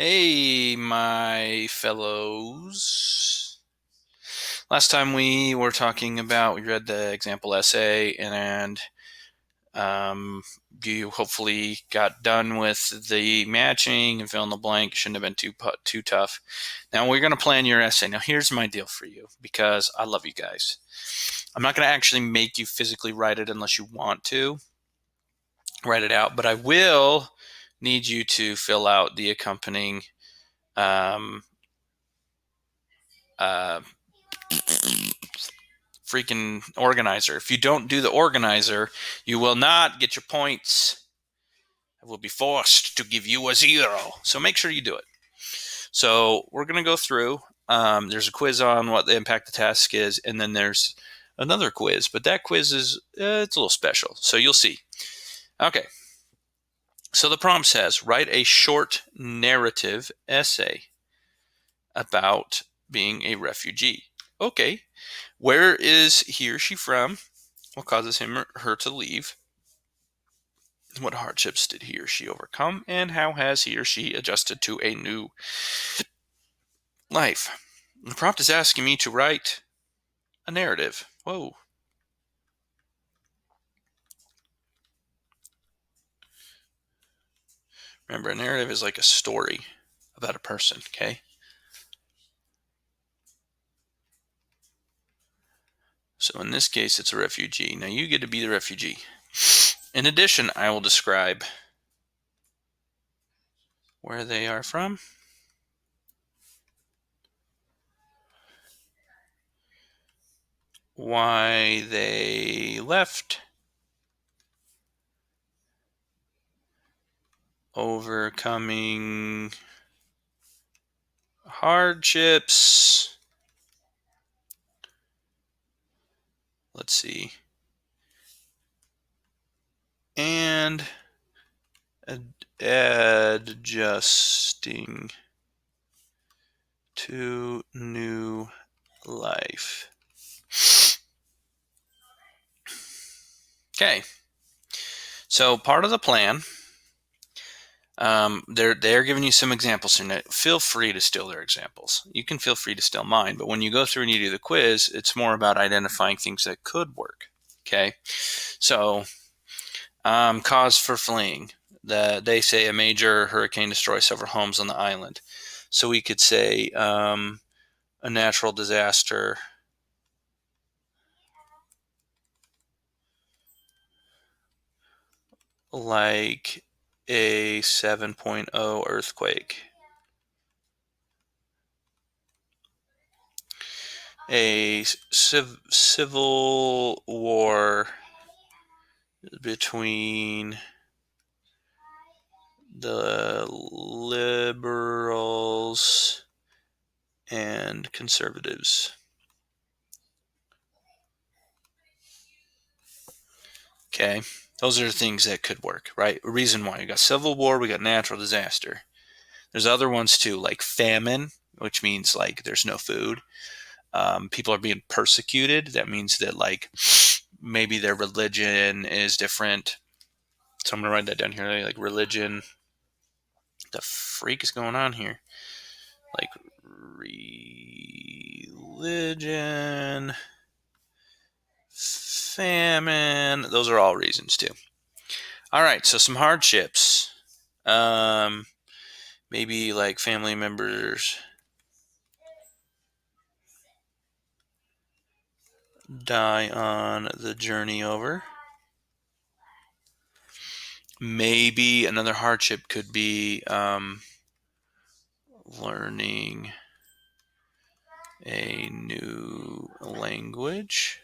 Hey, my fellows. Last time we were talking about, we read the example essay and um, you hopefully got done with the matching and fill in the blank. Shouldn't have been too tough. Now we're going to plan your essay. Now here's my deal for you because I love you guys. I'm not going to actually make you physically write it unless you want to write it out, but I will need you to fill out the accompanying um, uh, freaking organizer. If you don't do the organizer, you will not get your points. I will be forced to give you a 0. So make sure you do it. So we're going to go through. There's a quiz on what the impact of the task is, and then there's another quiz. But that quiz is it's a little special. So you'll see. Okay. So the prompt says, write a short narrative essay about being a refugee. Okay. Where is he or she from? What causes him or her to leave? What hardships did he or she overcome? And how has he or she adjusted to a new life? The prompt is asking me to write a narrative. Whoa. Remember, a narrative is like a story about a person, okay? So in this case, it's a refugee. Now you get to be the refugee. In addition, I will describe where they are from, why they left, overcoming hardships. Let's see. And adjusting to new life. Okay. So part of the plan, they're giving you some examples here. Feel free to steal their examples. You can feel free to steal mine, but when you go through and you do the quiz, it's more about identifying things that could work. Okay. So cause for fleeing. They say a major hurricane destroys several homes on the island. So we could say a natural disaster like a 7.0 earthquake, a civil war between the liberals and conservatives. Okay, those are things that could work, right? A reason why. We got civil war, we got natural disaster. There's other ones too, like famine, which means like there's no food. People are being persecuted. That means that like maybe their religion is different. So I'm gonna write that down here. Like religion. The freak is going on here? Like religion, famine. Those are all reasons too. All right. So some hardships. Um, maybe like family members die on the journey over. Maybe another hardship could be learning a new language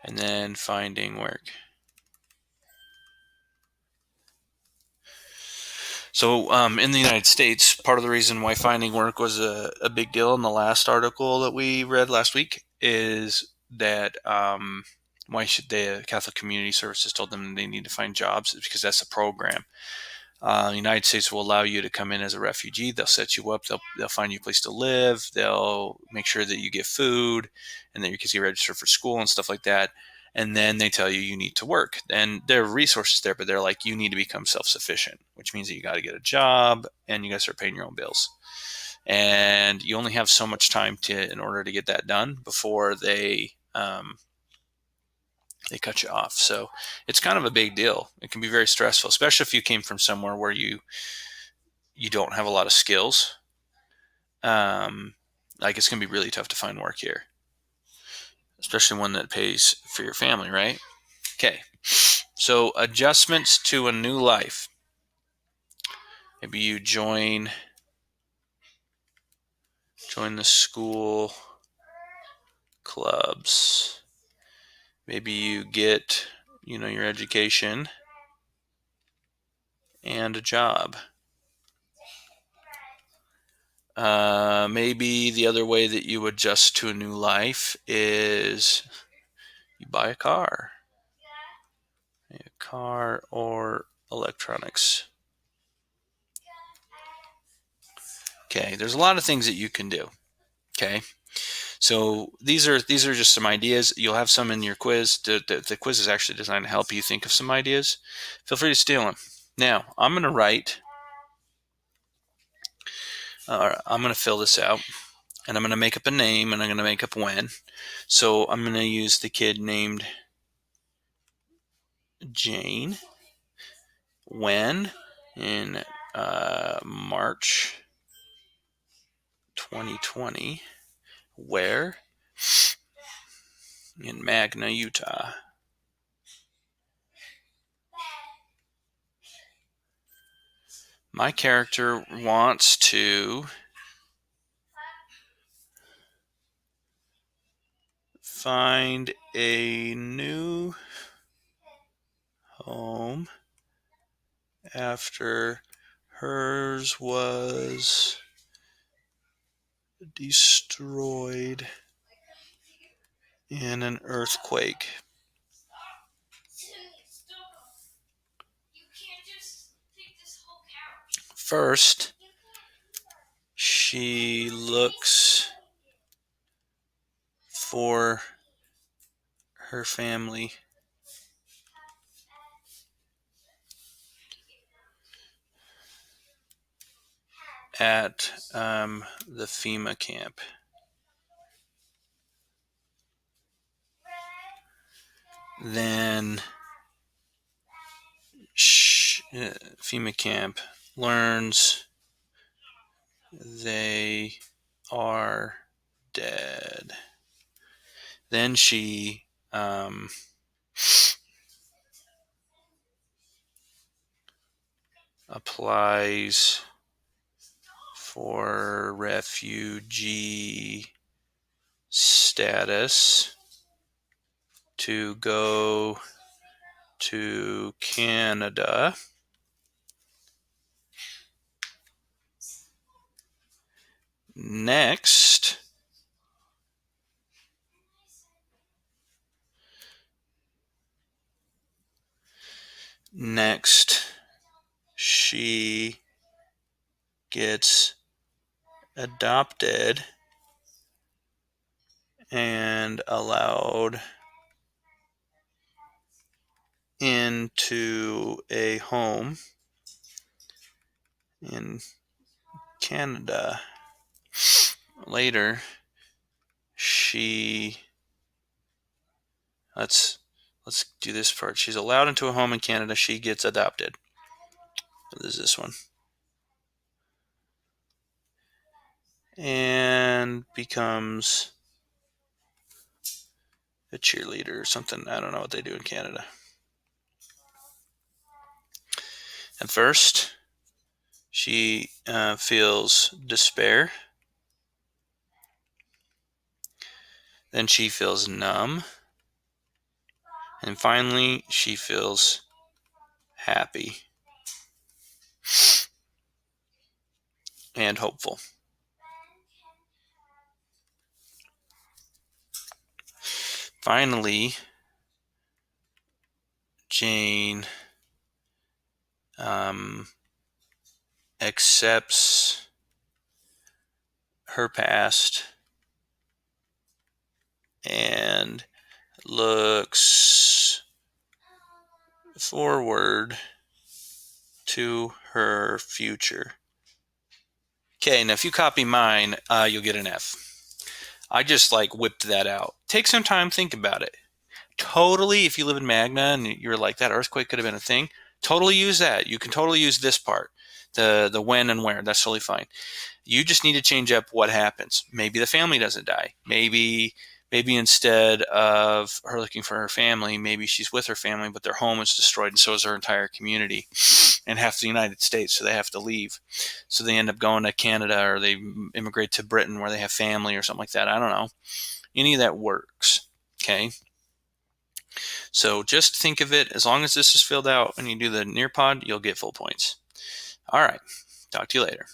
and then finding work. So in the United States, part of the reason why finding work was a big deal in the last article that we read last week is that why should the Catholic Community Services told them they need to find jobs is because that's a program. The United States will allow you to come in as a refugee. They'll set you up. They'll find you a place to live. They'll make sure that you get food and that your kids get registered for school and stuff like that. and then they tell you you need to work. And there are resources there, but they're like, you need to become self-sufficient, which means that you got to get a job and you got to start paying your own bills. And you only have so much time in order to get that done before they cut you off. So it's kind of a big deal. It can be very stressful, especially if you came from somewhere where you don't have a lot of skills. Like it's going to be really tough to find work here, especially one that pays for your family, right? Okay. So adjustments to a new life. Maybe you join the school clubs. Maybe you get, your education and a job. Maybe the other way that you adjust to a new life is you buy a car. A car or electronics. Okay, there's a lot of things that you can do. Okay, so these are just some ideas. You'll have some in your quiz. The quiz is actually designed to help you think of some ideas. Feel free to steal them. Now, I'm going to write. I'm going to fill this out, and I'm going to make up a name, and I'm going to make up when. So I'm going to use the kid named Jane. When in March 2020. Where? In Magna, Utah. My character wants to find a new home after hers was destroyed in an earthquake. First, she looks for her family at the FEMA camp. Then FEMA camp learns they are dead. Then she applies for refugee status to go to Canada. Next, she gets adopted and allowed into a home in Canada. Later, let's do this part. She's allowed into a home in Canada. She gets adopted. What is this one? And becomes a cheerleader or something. I don't know what they do in Canada. At first, she feels despair. Then she feels numb. And finally, she feels happy and hopeful. Finally, Jane accepts her past and looks forward to her future. Okay, now if you copy mine, you'll get an F. I just like whipped that out. Take some time, think about it. Totally, if you live in Magna and you're like, that earthquake could have been a thing, totally use that. You can totally use this part, the when and where. That's totally fine. You just need to change up what happens. Maybe the family doesn't die. Maybe instead of her looking for her family, maybe she's with her family, but their home is destroyed, and so is her entire community and half the United States, so they have to leave. So they end up going to Canada, or they immigrate to Britain where they have family or something like that. I don't know. Any of that works. Okay. So just think of it, as long as this is filled out and you do the Nearpod, you'll get full points. All right. Talk to you later.